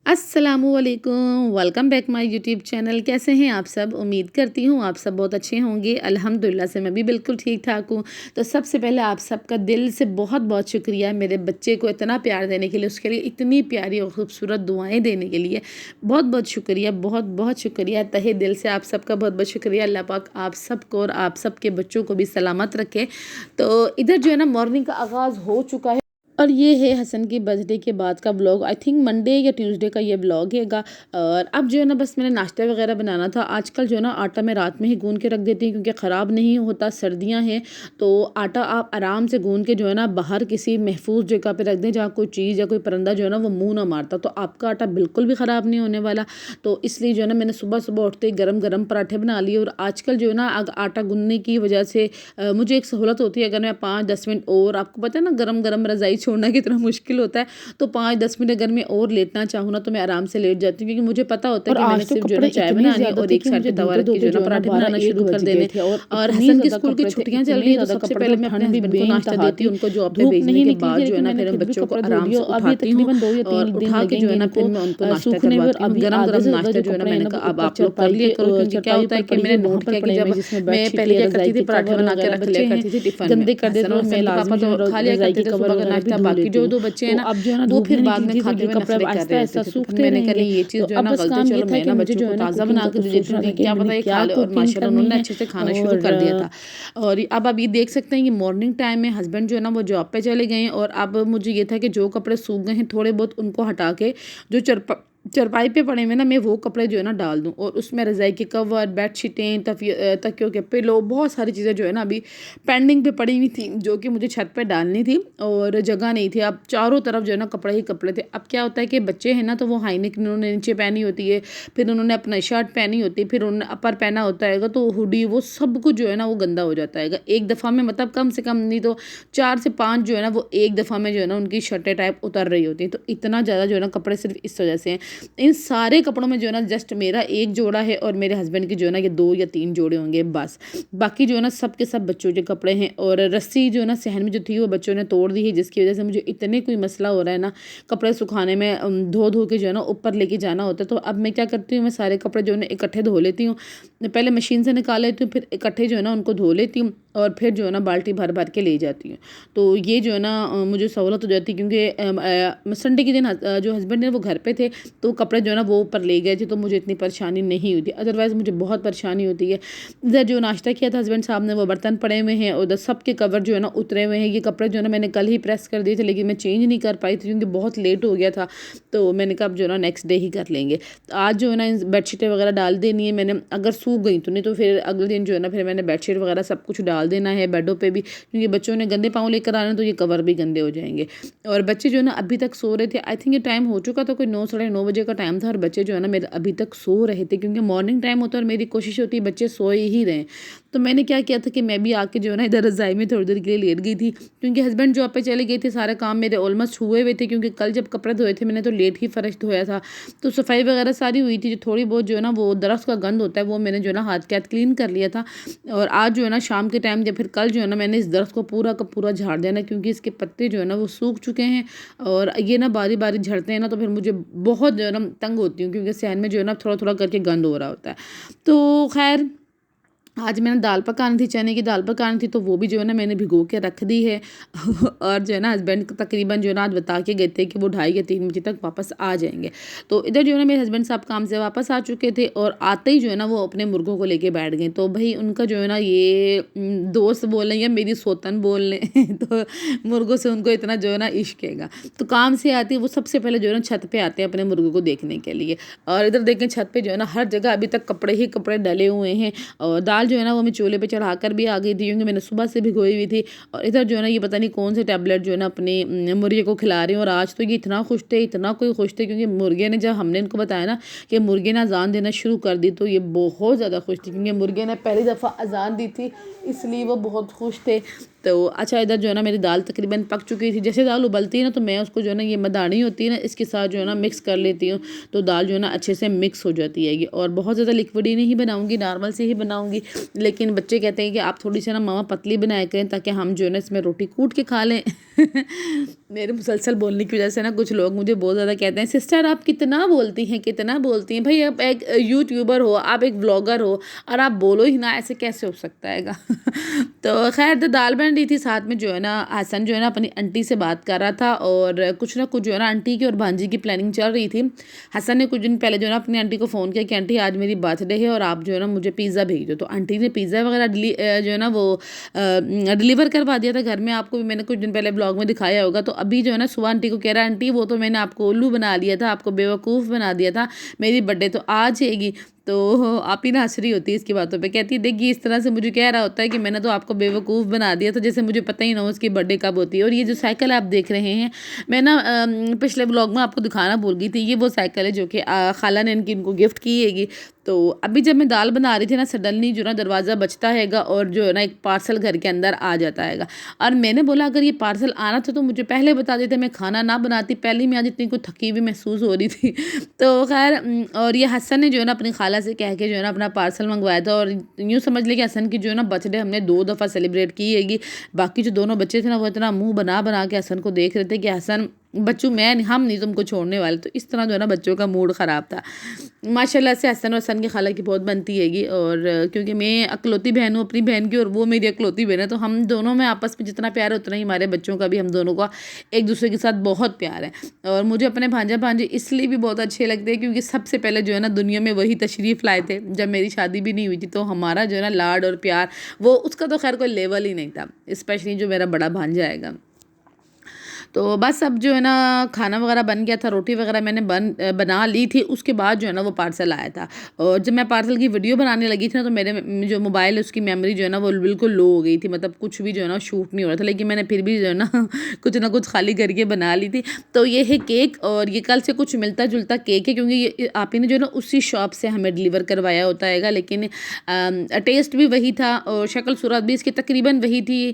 अस्सलामुअलैकुम, welcome back my YouTube channel. कैसे हैं आप सब? उम्मीद करती हूँ आप सब बहुत अच्छे होंगे। अल्हम्दुलिल्लाह से मैं भी बिल्कुल ठीक ठाक हूँ। तो सबसे पहले आप सबका दिल से बहुत बहुत शुक्रिया मेरे बच्चे को इतना प्यार देने के लिए, उसके लिए इतनी प्यारी और ख़ूबसूरत दुआएं देने के लिए बहुत बहुत शुक्रिया, बहुत बहुत शुक्रिया। तहे दिल से आप सबका बहुत बहुत शुक्रिया। अल्लाह पाक आप सबको और आप सबके बच्चों को भी सलामत रखे। तो इधर जो है ना मॉर्निंग का आगाज़ हो चुका है और ये है हसन की बर्थडे के बाद का व्लॉग। आई थिंक मंडे या ट्यूसडे का ये व्लॉग हैगा। और अब जो है ना बस मैंने नाश्ता वगैरह बनाना था। आजकल जो है ना आटा मैं रात में ही गूंद के रख देती हूँ क्योंकि ख़राब नहीं होता, सर्दियाँ हैं। तो आटा आप आराम से गूंद के जो है ना बाहर किसी महफूज जगह पे रख दें जहाँ कोई चीज़ या कोई परिंदा जो है ना वो मुँह ना मारता, तो आपका आटा बिल्कुल भी ख़राब नहीं होने वाला। तो इसलिए जो है ना मैंने सुबह सुबह उठते ही गरम गरम पराठे बना लिए। और आजकल जो है ना आटा गूंदने की वजह से मुझे एक सहूलत होती है। अगर मैं 5-10 मिनट और, आपको पता है ना गरम गरम रज़ाई छोड़ना कितना मुश्किल होता है, तो 5-10 मिनट अगर मैं और लेटना चाहूँ ना तो मैं आराम से लेट जाती हूँ क्योंकि मुझे पता होता है कि मैंने सिर्फ जो है ना चाय बनानी और एक साइड पे तवा रख के जो है ना पराठे बनाना शुरू कर देने। और हसन की स्कूल की छुट्टियां चल रही है, तो सबसे पहले मैं अपने हस्बैंड को नाश्ता देती हूँ। उनको जॉब पे भेजने के बाद जो है ना फिर बच्चों को आराम से उठाती हूँ और उठा के जो है ना फिर मैं उनको नाश्ता करवाती हूँ। गरम गरम नाश्ता जो है ना मैंने कहा अब आप लोग कर लिया करो, क्योंकि क्या होता है कि मैंने नोट किया कि जब मैं पहले क्या करती थी पराठे बना के रख लिया करती थी टिफिन में, हसन और मेरे पापा तो खा लिया करते थे सुबह का नाश्ता। बाकी जो दो बच्चे हैं ना वो फिर बाद में खाते हुए नखरे कर रहे थे। तो फिर मैंने कहा ये चीज़ जो है ना गलत है, चलो मैं ना बच्चों को ताज़ा बना के दे देती हूँ, क्या पता ये खा ले। और माशाल्लाह उन्होंने अच्छे से खाना शुरू कर दिया था। और अब ये देख सकते हैं कि मॉर्निंग टाइम में हस्बैंड जो है ना वो जॉब पे चले गए हैं। और अब मुझे ये था कि जो कपड़े सूख गए हैं थोड़े बहुत उनको हटा के जो चरपाई पे पड़े हुए ना मैं वो कपड़े जो है ना डाल दूँ। और उसमें रज़ाई के कवर, बेडशीटें, तकियों के पिलो, बहुत सारी चीज़ें जो है ना अभी पेंडिंग पे पड़ी हुई थी जो कि मुझे छत पे डालनी थी और जगह नहीं थी। अब चारों तरफ जो है ना कपड़े ही कपड़े थे। अब क्या होता है कि बच्चे हैं ना तो वो हाई नेक उन्होंने नीचे पहनी होती है, फिर उन्होंने अपना शर्ट पहनी होती है, फिर उन्होंने अपर पहना होता है, तो हुडी वो सब कुछ जो है ना वो गंदा हो जाता है एक दफ़ा में। मतलब कम से कम नहीं तो 4 से 5 जो है ना वो एक दफ़ा में जो है ना उनकी शर्टें टाइप उतर रही होती हैं। तो इतना ज़्यादा जो है ना कपड़े सिर्फ इस वजह से हैं। इन सारे कपड़ों में जो है ना जस्ट मेरा एक जोड़ा है और मेरे हस्बैंड की जो है ना ये 2 या 3 जोड़े होंगे बस। बाकी जो है ना सब के सब बच्चों के कपड़े हैं। और रस्सी जो है ना सहन में जो थी वो बच्चों ने तोड़ दी है, जिसकी वजह से मुझे इतने कोई मसला हो रहा है ना कपड़े सुखाने में। धो धो के जो है ना ऊपर लेके जाना होता है। तो अब मैं क्या करती हूँ, मैं सारे कपड़े जो है ना इकट्ठे धो लेती हूँ, पहले मशीन से निकाल लेती हूँ, फिर इकट्ठे जो है ना उनको धो लेती हूँ और फिर जो है ना बाल्टी भर भर के ले जाती हूँ। तो ये जो है ना मुझे सहूलत हो जाती है क्योंकि संडे के दिन जो हस्बैंड है वो घर पे थे, तो कपड़े जो है ना वो ऊपर ले गए थे, तो मुझे इतनी परेशानी नहीं हुई थी। अदरवाइज़ मुझे बहुत परेशानी होती है। इधर जो नाश्ता किया था हस्बैंड साहब ने वो बर्तन पड़े हुए हैं और उधर सब के कवर जो है ना उतरे हुए हैं। ये कपड़े जो है ना मैंने कल ही प्रेस कर दिए थे लेकिन मैं चेंज नहीं कर पाई थी क्योंकि बहुत लेट हो गया था। तो मैंने कहा अब जो है ना नेक्स्ट डे ही कर लेंगे। तो आज जो है ना बेडशीटें वगैरह डाल देनी है मैंने, अगर सूख गई तो, नहीं तो फिर अगले दिन जो है ना फिर मैंने बेडशीट वगैरह सब कुछ डाल देना है बेडों पे भी, क्योंकि बच्चों ने गंदे पाँव लेकर आना तो ये कवर भी गंदे हो जाएंगे। और बच्चे जो है ना अभी तक सो रहे थे। आई थिंक ये टाइम हो चुका था, कोई 9 साढ़े 9 बजे का टाइम था और बच्चे जो है ना मेरे अभी तक सो रहे थे क्योंकि मॉर्निंग टाइम होता है और मेरी कोशिश होती है बच्चे सोए ही रहें। तो मैंने क्या किया था कि मैं भी आके जो है ना इधर रज़ाई में थोड़ी देर के लिए लेट गई थी क्योंकि हस्बैंड जॉब पे चले गए थे। सारे काम मेरे ऑलमोस्ट हुए हुए थे क्योंकि कल जब कपड़े धोए थे मैंने तो लेट ही फर्श धोया था। तो सफाई वगैरह सारी हुई थी, जो थोड़ी बहुत जो है ना वो दरख्त का गंद होता है वो मैंने जो है ना हाथ के हाथ क्लीन कर लिया था। और आज जो है ना शाम के टाइम या फिर कल जो है ना मैंने इस दरख्त को पूरा का पूरा झाड़ देना क्योंकि इसके पत्ते जो है ना वो सूख चुके हैं और ये ना बारी बारी झड़ते हैं ना, तो फिर मुझे बहुत जो है ना तंग होती हूँ क्योंकि सहन में जो है ना थोड़ा थोड़ा करके गंद हो रहा होता है। तो खैर आज मैंने दाल पकानी थी, चने की दाल पकानी थी, तो वो भी जो है ना मैंने भिगो के रख दी है। और जो है ना हस्बैंड तकरीबन जो है ना आज बता के गए थे कि वो 2:30 या 3 बजे तक वापस आ जाएंगे। तो इधर जो है ना मेरे हस्बैंड साहब काम से वापस आ चुके थे और आते ही जो है ना वो अपने मुर्गों को लेके बैठ गए। तो भाई उनका जो है ना ये दोस्त बोल लें या मेरी सोतन बोल लें तो मुर्गों से उनको इतना जो है ना इश्क हैगा। तो काम से आती है वो सबसे पहले जो है ना छत पे आते हैं अपने मुर्गों को देखने के लिए। और इधर देखें छत पे जो है ना हर जगह अभी तक कपड़े ही कपड़े डले हुए हैं। और दाल जो है ना वो मैं चूल्हे पे चढ़ा कर भी आ गई थी क्योंकि मैंने सुबह से भिगोई हुई थी। और इधर जो है ना ये पता नहीं कौन से टैबलेट जो है ना अपने मुर्गे को खिला रहे हैं। और आज तो ये इतना खुश थे, इतना कोई खुश थे क्योंकि मुर्गे ने जब हमने इनको बताया ना कि मुर्गे ने अजान देना शुरू कर दी तो ये बहुत ज़्यादा खुश थी क्योंकि मुर्गे ने पहली दफ़ा अजान दी थी, इसलिए वो बहुत खुश थे। तो अच्छा इधर जो है ना मेरी दाल तकरीबन पक चुकी थी। जैसे दाल उबलती है ना तो मैं उसको जो है ना ये मदानी होती है ना इसके साथ जो है ना मिक्स कर लेती हूँ, तो दाल जो है ना अच्छे से मिक्स हो जाती है। और बहुत ज़्यादा लिक्विड ही नहीं बनाऊँगी, नॉर्मल से ही बनाऊँगी। लेकिन बच्चे कहते हैं कि आप थोड़ी सी ना मामा पतली बनाया करें ताकि हम जो है ना इसमें रोटी कूट के खा लें। मेरे मुसलसल बोलने की वजह से ना कुछ लोग मुझे बहुत ज़्यादा कहते हैं, सिस्टर आप कितना बोलती हैं, कितना बोलती हैं। भाई आप एक यूट्यूबर हो, आप एक व्लॉगर हो और आप बोलो ही ना, ऐसे कैसे हो सकता हैगा। तो खैर तो दाल बन रही थी, साथ में जो है ना हसन जो है ना अपनी आंटी से बात कर रहा था और कुछ ना कुछ जो है ना आंटी की और भांजी की प्लानिंग चल रही थी। हसन ने कुछ दिन पहले जो है ना अपनी आंटी को फ़ोन किया कि आंटी आज मेरी बर्थडे है और आप जो है ना मुझे पिज़्ज़ा भेज दो। तो आंटी ने पिज़्ज़ा वगैरह जो है ना वो डिलीवर करवा दिया था घर में। आपको भी मैंने कुछ दिन पहले ब्लॉग में दिखाया होगा। तो अभी जो है ना सुबह आंटी को कह रहा है, आंटी वो तो मैंने आपको उल्लू बना दिया था, आपको बेवकूफ़ बना दिया था, मेरी बर्थडे तो आज हैगी। तो आप ही ना हँस रही होती है इसकी बातों पे, कहती है देखिए इस तरह से मुझे कह रहा होता है कि मैंने तो आपको बेवकूफ़ बना दिया था, जैसे मुझे पता ही ना हो उसकी बर्थडे कब होती है। और ये जो साइकिल आप देख रहे हैं, मैं ना पिछले ब्लॉग में आपको दिखाना भूल गई थी, ये वो साइकिल है जो कि खाला ने इनको गिफ्ट की हैगी। तो अभी जब मैं दाल बना रही थी ना, सडनली जो ना दरवाज़ा बजता हैगा और जो है ना एक पार्सल घर के अंदर आ जाता हैगा। और मैंने बोला अगर ये पार्सल आना था तो मुझे पहले बता देते, मैं खाना ना बनाती, पहले मैं आज इतनी कुछ थकी हुई महसूस हो रही थी। तो खैर और ये हसन ने जो है ना अपनी खाला से कह के जो है ना अपना पार्सल मंगवाया था। और यूँ समझ ले कि हसन की जो है ना बर्थडे हमने 2 दफ़ा सेलिब्रेट की हैगी। बाकी जो दोनों बच्चे थे ना वो इतना मुँह बना बना के हसन को देख रहे थे कि हसन बच्चों हम नहीं तुमको छोड़ने वाले। तो इस तरह जो है ना बच्चों का मूड ख़राब था। माशाल्लाह से हसन और हसन की खाला की बहुत बनती हैगी। और क्योंकि मैं अकलौती बहन हूँ अपनी बहन की और वो मेरी अकलौती बहन है, तो हम दोनों में आपस में जितना प्यार है उतना ही हमारे बच्चों का भी हम दोनों का एक दूसरे के साथ बहुत प्यार है। और मुझे अपने भांजा भांजे इसलिए भी बहुत अच्छे लगते हैं क्योंकि सबसे पहले जो है ना दुनिया में वही तशरीफ़ लाए थे जब मेरी शादी भी नहीं हुई थी। तो हमारा जो है ना लाड और प्यार वो उसका तो खैर कोई लेवल ही नहीं था, स्पेशली जो मेरा बड़ा भांजा आएगा। तो बस अब जो है ना खाना वगैरह बन गया था, रोटी वगैरह मैंने बना ली थी। उसके बाद जो है ना वो पार्सल आया था और जब मैं पार्सल की वीडियो बनाने लगी थी ना तो मेरे जो मोबाइल है उसकी मेमोरी जो है ना वो बिल्कुल लो हो गई थी, मतलब कुछ भी जो है ना शूट नहीं हो रहा था। लेकिन मैंने फिर भी जो है ना कुछ ना कुछ खाली करके बना ली थी। तो ये है केक और ये कल से कुछ मिलता जुलता केक है क्योंकि ये आप ही ने जो है ना उसी शॉप से हमें डिलीवर करवाया होता हैगा। लेकिन टेस्ट भी वही था और शक्ल सूरत भी इसकी तकरीबन वही थी,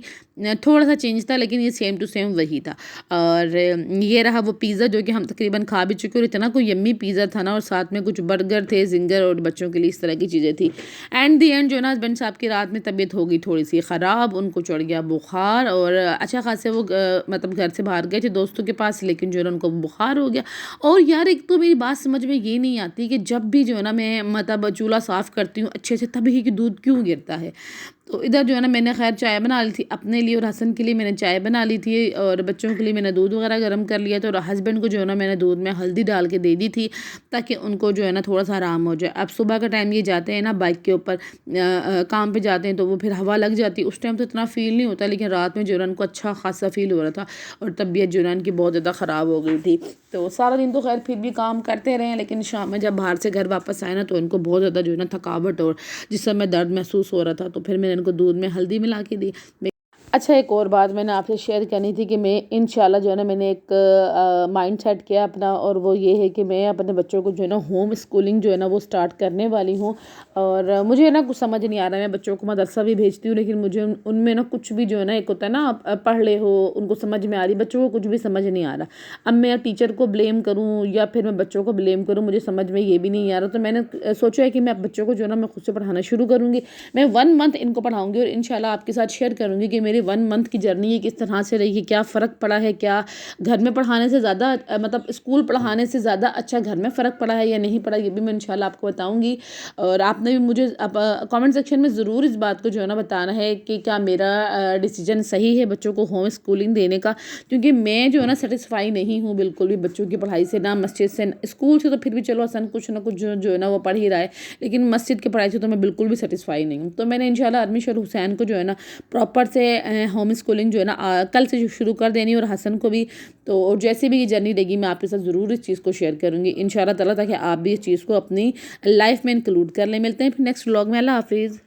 थोड़ा सा चेंज था लेकिन ये सेम टू सेम वही था। और ये रहा वो पिज़्ज़ा जो कि हम तकरीबन खा भी चुके और इतना कोई यम्मी पिज़्ज़ा था ना, और साथ में कुछ बर्गर थे, जिंगर और बच्चों के लिए इस तरह की चीज़ें थी। एंड दी एंड जो है ना हस्बैंड साहब की रात में तबीयत हो गई थोड़ी सी ख़राब, उनको चढ़ गया बुखार और अच्छा खासे वो मतलब घर से बाहर गए थे दोस्तों के पास, लेकिन जो है ना उनको बुखार हो गया। और यार एक तो मेरी बात समझ में ये नहीं आती कि जब भी जो है ना मैं मतलब चूल्हा साफ़ करती हूँ अच्छे से तभी कि दूध क्यों गिरता है। तो इधर जो है ना मैंने खैर चाय बना ली थी अपने लिए और हसन के लिए मैंने चाय बना ली थी और बच्चों के लिए मैंने दूध वगैरह गर्म कर लिया था। और हस्बैंड को जो है ना मैंने दूध में हल्दी डाल के दे दी थी ताकि उनको जो है ना थोड़ा सा आराम हो जाए। अब सुबह का टाइम ये जाते हैं ना बाइक के ऊपर काम पे जाते हैं तो वो फिर हवा लग जाती है, उस टाइम तो इतना फ़ील नहीं होता, लेकिन रात में जो है ना उनको अच्छा खासा फ़ील हो रहा था और तबीयत जो है ना उनकी बहुत ज़्यादा ख़राब हो गई थी। तो सारा दिन तो खैर फिर भी काम करते रहे, लेकिन शाम में जब बाहर से घर वापस आए ना तो उनको बहुत ज़्यादा जो है ना थकावट और जिस समय दर्द महसूस हो रहा था, तो फिर मैंने इनको दूध में हल्दी मिला के दी। अच्छा एक और बात मैंने आपसे शेयर करनी थी कि मैं इंशाल्लाह जो है ना मैंने एक माइंड सेट किया अपना, और वो ये है कि मैं अपने बच्चों को जो है ना होम स्कूलिंग जो है ना वो स्टार्ट करने वाली हूँ। और मुझे ना कुछ समझ नहीं आ रहा है, मैं बच्चों को मदरसा भी भेजती हूँ लेकिन मुझे उनमें ना कुछ भी जो है ना एक होता है ना आप पढ़ ले हो उनको समझ में आ रही, बच्चों को कुछ भी समझ नहीं आ रहा। अब मैं टीचर को ब्लेम करूँ या फिर मैं बच्चों को ब्लेम करूँ, मुझे समझ में ये भी नहीं आ रहा। तो मैंने सोचा है कि मैं बच्चों को जो है ना मैं खुद से पढ़ाना शुरू करूँगी। मैं 1 मंथ इनको पढ़ाऊँगी और इंशाल्लाह आपके साथ शेयर करूँगी कि मेरी 1 मंथ की जर्नी ये किस तरह से रही, क्या फ़र्क पड़ा है, क्या घर में पढ़ाने से ज़्यादा मतलब स्कूल पढ़ाने से ज़्यादा अच्छा घर में फ़र्क पड़ा है या नहीं पड़ा, ये भी मैं इंशाल्लाह आपको बताऊँगी। और आपने भी मुझे कमेंट सेक्शन में ज़रूर इस बात को जो है ना बताना है कि क्या मेरा डिसीजन सही है बच्चों को होम स्कूलिंग देने का, क्योंकि मैं जो है ना सेटिस्फाई नहीं हूँ बिल्कुल भी बच्चों की पढ़ाई से, ना मस्जिद से स्कूल से तो फिर भी चलो हसन कुछ ना कुछ जो है ना वो पढ़ ही रहा है, लेकिन मस्जिद की पढ़ाई से तो मैं बिल्कुल भी सेटिस्फाई नहीं हूँ। तो मैंने इंशाल्लाह अरमिश और हुसैन को जो है ना प्रॉपर से होम स्कूलिंग जो है ना कल से शुरू कर देनी और हसन को भी। तो और जैसे भी ये जर्नी रहेगी मैं आपके साथ ज़रूर इस चीज़ को शेयर करूँगी इंशाल्लाह ताला, ताकि आप भी इस चीज़ को अपनी लाइफ में इंक्लूड कर लें। मिलते हैं फिर नेक्स्ट व्लॉग में। अल्लाह हाफिज़।